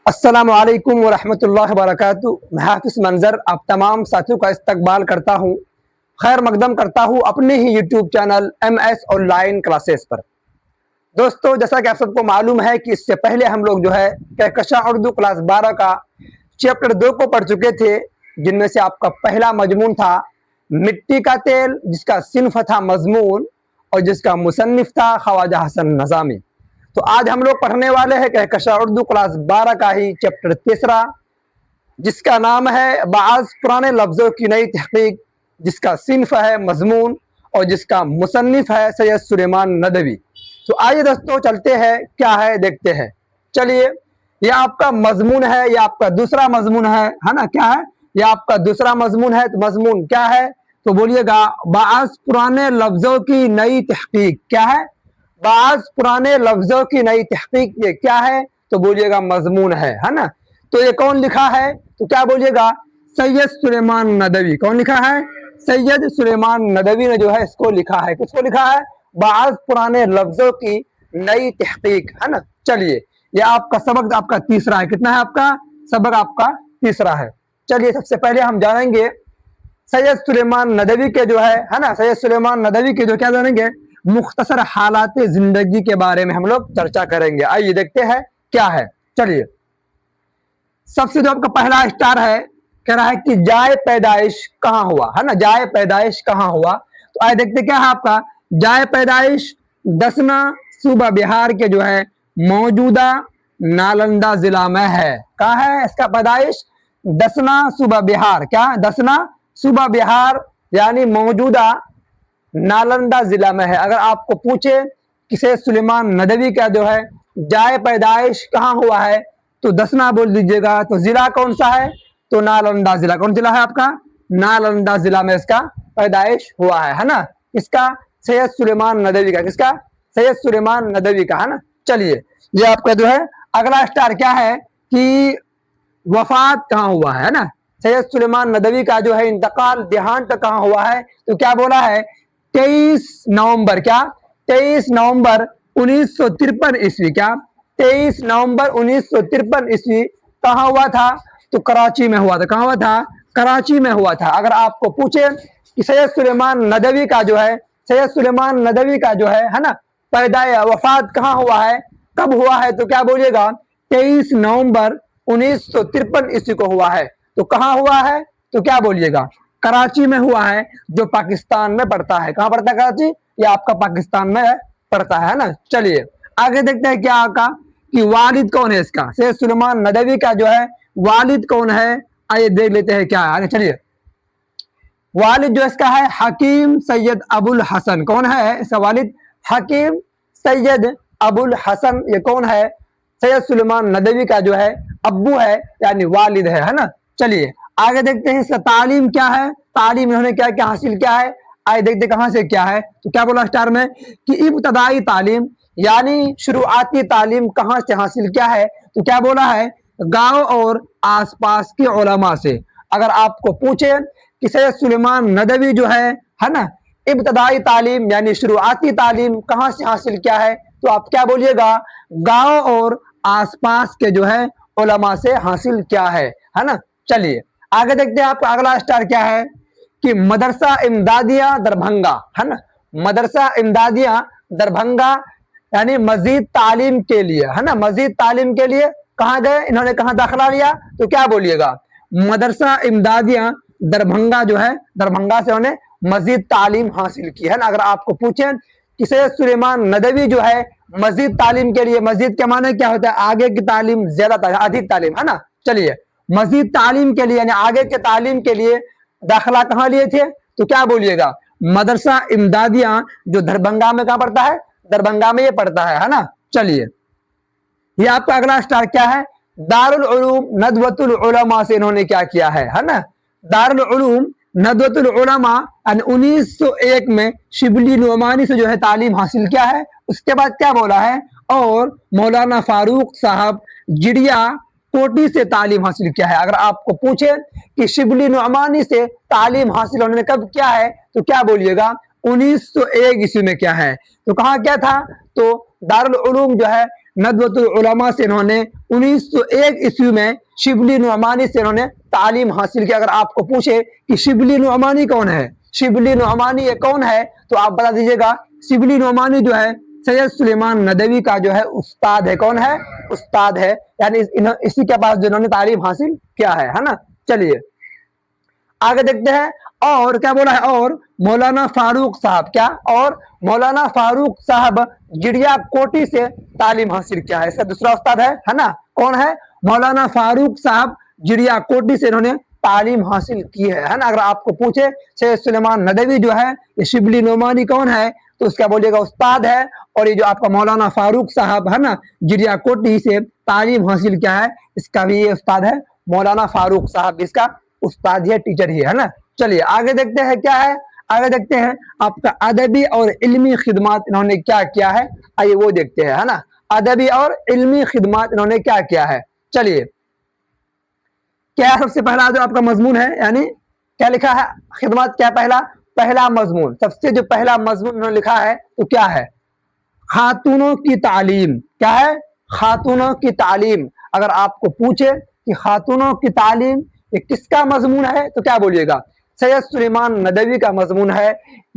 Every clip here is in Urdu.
السلام علیکم ورحمۃ اللہ وبرکاتہ۔ میں حافظ منظر آپ تمام ساتھیوں کا استقبال کرتا ہوں، خیر مقدم کرتا ہوں اپنے ہی YouTube channel MS online classes پر۔ دوستو، جیسا کہ آپ سب کو معلوم ہے کہ اس سے پہلے ہم لوگ جو ہے کہکشاں اردو کلاس 12 کا چیپٹر 2 کو پڑھ چکے تھے، جن میں سے آپ کا پہلا مضمون تھا مٹی کا تیل، جس کا صنف تھا مضمون اور جس کا مصنف تھا خواجہ حسن نظامی۔ تو آج ہم لوگ پڑھنے والے ہیں کہکشاں اردو کلاس 12 کا ہی چیپٹر 3، جس کا نام ہے بعض پرانے لفظوں کی نئی تحقیق، جس کا صنف ہے مضمون اور جس کا مصنف ہے سید سلیمان ندوی۔ تو آئیے دوستو چلتے ہیں، کیا ہے دیکھتے ہیں۔ چلیے، یہ آپ کا مضمون ہے، یہ آپ کا دوسرا مضمون ہے نا؟ کیا ہے یہ آپ کا دوسرا مضمون ہے؟ تو مضمون کیا ہے تو بولیے گا بعض پرانے لفظوں کی نئی تحقیق۔ کیا ہے؟ بعض پرانے لفظوں کی نئی تحقیق۔ یہ کیا ہے تو بولیے گا مضمون ہے نا؟ تو یہ کون لکھا ہے تو کیا بولیے گا؟ سید سلیمان ندوی۔ کون لکھا ہے؟ سید سلیمان ندوی نے جو ہے اس کو لکھا ہے۔ کس کو لکھا ہے؟ بعض پرانے لفظوں کی نئی تحقیق، ہے نا؟ چلیے، یہ آپ کا سبق آپ کا تیسرا ہے۔ کتنا ہے آپ کا سبق؟ آپ کا تیسرا ہے۔ چلیے، سب سے پہلے ہم جانیں گے سید سلیمان ندوی کے جو ہے نا، سید سلیمان ندوی کے جو کیا جانیں گے؟ مختصر حالات زندگی کے بارے میں ہم لوگ چرچا کریں گے۔ آئیے دیکھتے ہیں کیا ہے۔ چلیے، سب سے جو آپ کا پہلا اسٹار ہے، کہہ رہا ہے کہ جائے پیدائش کہاں ہوا، ہے نا؟ جائے پیدائش کہاں ہوا؟ تو آئے دیکھتے کیا ہے آپ کا جائے پیدائش دسنا صوبہ بہار کے جو ہے موجودہ نالندہ ضلع میں ہے۔ کہاں ہے اس کا پیدائش؟ دسنا صوبہ بہار۔ کیا؟ دسنا صوبہ بہار یعنی موجودہ نالندہ ضلع میں ہے۔ اگر آپ کو پوچھے کہ سید سلیمان ندوی کا جو ہے جائے پیدائش کہاں ہوا ہے تو دسنا بول دیجیے گا۔ تو ضلع کون سا ہے تو نالندہ ضلع۔ کون ضلع ہے آپ کا؟ نالندہ ضلع میں اس کا پیدائش ہوا ہے نا؟ اس کا سید سلیمان ندوی کا، کس کا؟ سید سلیمان ندوی کا، ہے نا؟ چلیے، یہ آپ کا جو ہے اگلا اسٹار کیا ہے کہ وفات کہاں ہوا ہے نا؟ سید سلیمان ندوی کا جو ہے انتقال دیہانت کہاں ہوا ہے تو کیا بولا ہے؟ 23 نومبر۔ کیا؟ 23 نومبر 1953 عیسوی۔ کیا؟ 23 نومبر 1953 عیسوی کہاں ہوا تھا تو کراچی میں ہوا تھا۔ کہاں ہوا تھا؟ کراچی میں ہوا تھا۔ اگر آپ کو پوچھے کہ سید سلیمان ندوی کا جو ہے سید سلیمان ندوی کا جو ہے نا وفات کہاں ہوا ہے، کب ہوا ہے تو کیا بولیے گا؟ 23 نومبر 1953 عیسوی کو ہوا ہے۔ تو کہاں ہوا ہے تو کیا بولیے گا؟ کراچی میں ہوا ہے، جو پاکستان میں پڑتا ہے۔ کہاں پڑتا ہے کراچی؟ یہ آپ کا پاکستان میں پڑتا ہے نا؟ چلیے آگے دیکھتے ہیں کیا آقا کہ والد کون ہے اس کا؟ سید سلیمان ندوی کا جو ہے والد کون ہے؟ آئیے دیکھ لیتے ہیں کیا ہے آگے۔ چلیے، والد جو اس کا ہے حکیم سید ابو الحسن۔ کون ہے اس کا والد؟ حکیم سید ابو الحسن۔ یہ کون ہے؟ سید سلیمان ندوی کا جو ہے ابو ہے، یعنی والد ہے نا؟ چلیے آگے دیکھتے ہیں اس کا تعلیم کیا ہے، تعلیم انہوں نے کیا کیا حاصل کیا ہے۔ آئے دیکھتے کہاں سے کیا ہے تو کیا بولا اسٹار میں کہ ابتدائی تعلیم یعنی شروعاتی تعلیم کہاں سے حاصل کیا ہے تو کیا بولا ہے؟ گاؤں اور آس پاس کے علماء سے۔ اگر آپ کو پوچھے کہ سید سلیمان ندوی جو ہے نا ابتدائی تعلیم یعنی شروعاتی تعلیم کہاں سے حاصل کیا ہے تو آپ کیا بولیے گا؟ گاؤں اور آس پاس کے جو ہے علماء سے حاصل کیا ہے نا؟ چلیے آگے دیکھتے ہیں آپ کا اگلا اسٹار کیا ہے کہ مدرسہ امدادیہ دربھنگا، ہے نا؟ مدرسہ امدادیہ دربھنگا یعنی مزید تعلیم کے لیے، ہے نا؟ مزید تعلیم کے لیے کہاں گئے انہوں نے، کہاں داخلہ لیا تو کیا بولیے گا؟ مدرسہ امدادیہ دربھنگا جو ہے دربھنگا سے انہوں نے مزید تعلیم حاصل کی ہے نا؟ اگر آپ کو پوچھیں کہ سید سلیمان ندوی جو ہے مزید تعلیم کے لیے، مزید کے معنی کیا ہوتا ہے؟ آگے کی تعلیم، زیادہ تعلیم، ادھک تعلیم، ہے نا؟ چلیے، مزید تعلیم کے لیے یعنی آگے کے تعلیم کے لیے داخلہ کہاں لیے تھے تو کیا بولیے گا؟ مدرسہ امدادیہ جو دربھنگا میں کہاں پڑتا ہے؟ دربھنگا میں یہ پڑتا ہے نا؟ چلیے، یہ آپ کا اگلا اسٹار کیا ہے؟ دارالعلوم ندوۃ العلماء سے انہوں نے کیا کیا ہے نا؟ دارالعلوم ندوۃ العلماء 1901 میں شبلی نعمانی سے جو ہے تعلیم حاصل کیا ہے۔ اس کے بعد کیا بولا ہے؟ اور مولانا فاروق صاحب جڑیا کوٹی سے تعلیم حاصل کیا ہے۔ اگر آپ کو پوچھے کہ شبلی نعمانی سے تعلیم حاصل انہوں نے کب کیا ہے تو کیا بولیے گا؟ 1901 عیسوی میں کیا ہے تو کہاں کیا تھا تو دارالعلوم جو ہے ندوۃ العلماء سے انہوں نے 1901 عیسوی میں شبلی نعمانی سے انہوں نے تعلیم حاصل کی۔ اگر آپ کو پوچھے کہ شبلی نعمانی کون ہے، شبلی نعمانی یہ کون ہے، تو آپ بتا دیجیے گا شبلی نعمانی جو ہے سید سلیمان ندوی کا جو ہے استاد ہے۔ کون ہے؟ استاد ہے، یعنی اسی کے پاس جنہوں نے تعلیم حاصل کیا ہے نا۔ چلیے آگے دیکھتے ہیں، اور کیا بولا ہے، اور مولانا فاروق صاحب، کیا، اور مولانا فاروق صاحب جڑیا کوٹی سے تعلیم حاصل کیا ہے۔ اس کا دوسرا استاد ہے نا، کون ہے؟ مولانا فاروق صاحب جڑیا کوٹی سے انہوں نے تعلیم حاصل کی ہے نا۔ اگر آپ کو پوچھے سید سلیمان ندوی جو ہے یہ شبلی نعمانی کون ہے، تو اس کا بولیے گا استاد ہے، اور یہ جو آپ کا مولانا فاروق صاحب ہے نا جڑیا کوٹی سے تعلیم حاصل کیا ہے، اس کا بھی یہ استاد ہے مولانا فاروق صاحب، اس کا استاد ہے، ٹیچر ہی ہے نا۔ چلیے آگے دیکھتے ہیں کیا ہے، آگے دیکھتے ہیں آپ کا ادبی اور علمی خدمات انہوں نے کیا کیا ہے، آئیے وہ دیکھتے ہیں ہے نا۔ ادبی اور علمی خدمات انہوں نے کیا کیا ہے، چلیے کیا سب سے پہلا جو آپ کا مضمون ہے، یعنی کیا لکھا ہے خدمات، کیا پہلا مضمون، سب سے جو پہلا مضمون انہوں نے لکھا ہے تو کیا ہے؟ خاتونوں کی تعلیم۔ کیا ہے؟ خاتونوں کی تعلیم۔ اگر آپ کو پوچھے کہ خاتونوں کی تعلیم یہ کس کا مضمون ہے تو کیا بولیے گا؟ سید سلیمان ندوی کا مضمون ہے۔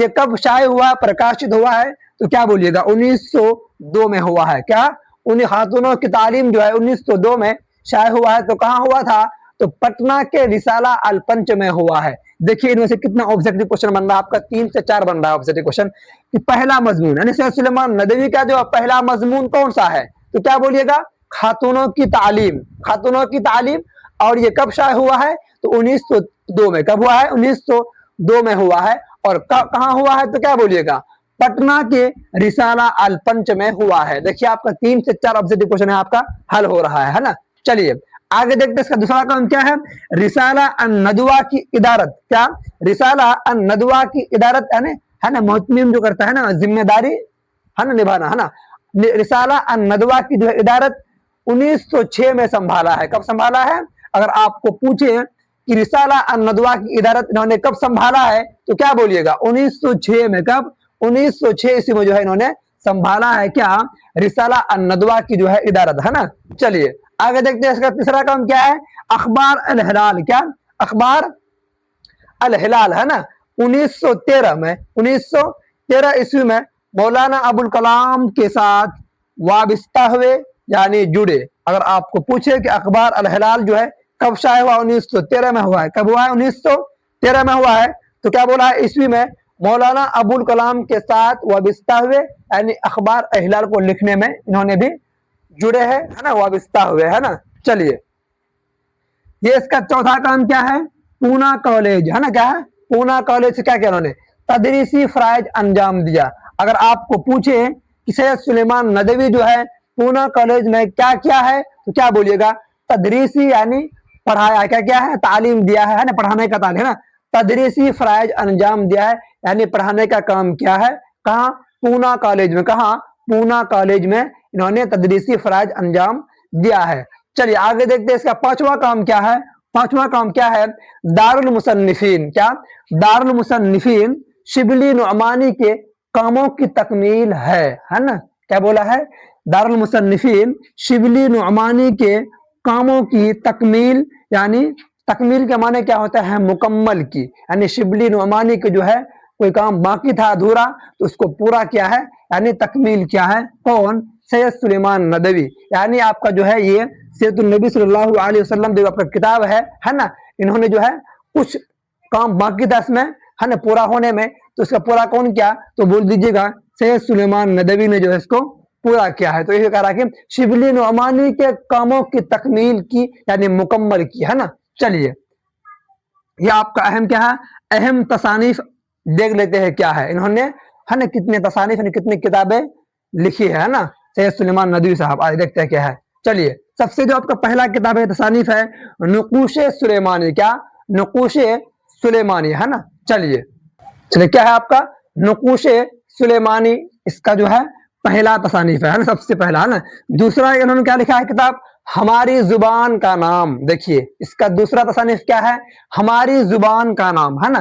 یہ کب شائع ہوا، پرکاشت ہوا ہے تو کیا بولیے گا؟ 1902 میں ہوا ہے۔ کیا؟ انہیں خاتونوں کی تعلیم جو ہے 1902 میں شائع ہوا ہے، تو کہاں ہوا تھا؟ تو پٹنہ کے رسالہ الپنچ میں ہوا ہے۔ دیکھیے ان میں سے کتنا آبجیکٹو کوشچن بن رہا ہے آپ کا، 3 سے 4 بن رہا ہے آبجیکٹو کوشچن۔ پہلا مضمون یعنی سید سلیمان ندوی کا جو پہلا مضمون کون سا ہے تو کیا بولیے گا؟ خاتونوں کی تعلیم۔ خاتونوں کی تعلیم، اور یہ کب شائع ہوا ہے تو 1902 میں۔ کب ہوا ہے؟ 1902 میں ہوا ہے۔ اور کہاں ہوا ہے تو کیا بولیے گا؟ پٹنہ کے رسالہ الپنچ میں ہوا ہے۔ دیکھیے آپ کا 3 سے 4 آبجیکٹو کوشچن ہے آپ کا حل ہو رہا ہے نا۔ چلیے آگے دیکھتے ہیں اس کا دوسرا کام کیا ہے، رسالہ الندوہ کی ادارت۔ کیا؟ رسالہ الندوہ کی ادارت یعنی ہے نا محتمیم جو کرتا ہے نا، ذمہ داری ہے نا نبھانا ہے نا۔ رسالہ الندوہ کی جو ادارت 1906 میں سنبھالا ہے۔ کب سنبھالا ہے؟ اگر آپ کو پوچھے کہ رسالہ الندوہ کی ادارت انہوں نے کب سنبھالا ہے تو کیا بولیے گا؟ 1906 میں۔ کب؟ 1906 عیسوی میں جو ہے انہوں نے سنبھالا ہے کیا؟ رسالہ الندوہ کی جو ہے ادارت ہے نا۔ چلیے آگے دیکھتے ہیں اس کا تیسرا کام کیا ہے، اخبار الہلال۔ کیا؟ اخبار الہلال ہے نا۔ 1913 میں، 1913 عیسوی میں مولانا ابوالکلام کے ساتھ وابستہ ہوئے یعنی جڑے۔ اگر آپ کو پوچھے کہ اخبار الہلال جو ہے کب شائع ہوا، 1913 میں ہوا ہے۔ کب ہوا ہے؟ 1913 میں ہوا ہے۔ تو کیا بولا ہے عیسوی میں؟ مولانا ابوالکلام کے ساتھ وابستہ ہوئے یعنی اخبار الہلال کو لکھنے میں انہوں نے بھی جڑے ہے نا، وابستہ ہوئے ہے نا۔ چلیے یہ اس کا چوتھا کام کیا ہے، پونا کالج ہے نا۔ کیا ہے؟ پونا کالج سے کیا کیا انہوں نے؟ تدریسی فرائض انجام دیا۔ اگر آپ کو پوچھے کہ سید سلیمان ندوی جو ہے پونا کالج میں کیا کیا ہے تو کیا بولیے گا؟ تدریسی یعنی پڑھایا، کیا کیا ہے؟ تعلیم دیا ہے نا، پڑھانے کا تعلیم ہے نا۔ تدریسی فرائض انجام دیا ہے یعنی پڑھانے کا کام کیا ہے، کہاں؟ پونا کالج میں۔ کہاں؟ پونا کالج میں انہوں نے تدریسی فرائض انجام دیا ہے۔ چلیے آگے دیکھتے ہیں اس کا پانچواں کام کیا ہے۔ پانچواں کام کیا ہے، دار المصنفین۔ کیا؟ دار المصنفین شبلی نعمانی کے کاموں کی تکمیل ہے نا۔ کیا بولا ہے؟ دار المصنفین شبلی نعمانی کے کاموں کی تکمیل، یعنی تکمیل کے معنی کیا ہوتا ہے؟ مکمل کی، یعنی شبلی نعمانی کے جو ہے کوئی کام باقی تھا ادھورا تو اس کو پورا کیا ہے، یعنی تکمیل کیا ہے۔ کون؟ سید سلیمان ندوی۔ یعنی آپ کا جو ہے یہ سیرت النبی صلی اللہ علیہ وسلم جو آپ کا کتاب ہے نا، انہوں نے جو ہے کچھ کام باقی تھا اس میں ہے نا پورا ہونے میں، تو اس کا پورا کون کیا تو بول دیجیے گا سید سلیمان ندوی نے جو ہے اس کو پورا کیا ہے۔ تو یہ کہہ رہا کہ شبلی نعمانی کے کاموں کی تکمیل کی یعنی مکمل کی ہے نا۔ چلیے یہ آپ کا اہم کیا ہے، اہم تصانیف دیکھ لیتے ہیں کیا ہے انہوں نے ہے نا، کتنے تصانیف یعنی کتنی کتابیں لکھی ہے نا سید سلیمان ندوی صاحب۔ آج دیکھتے ہیں کیا ہے۔ چلیے سب سے جو آپ کا پہلا کتاب ہے تصانیف ہے نقوش سلیمانی۔ کیا؟ نقوش سلیمانی ہے نا۔ چلیے کیا ہے آپ کا نقوش سلیمانی، اس کا جو ہے پہلا تصانیف ہے نا، سب سے پہلا ہے نا۔ دوسرا انہوں نے کیا لکھا ہے کتاب، ہماری زبان کا نام۔ دیکھیے اس کا دوسرا تصانیف کیا ہے، ہماری زبان کا نام ہے نا۔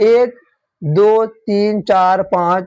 1 2 3 4 5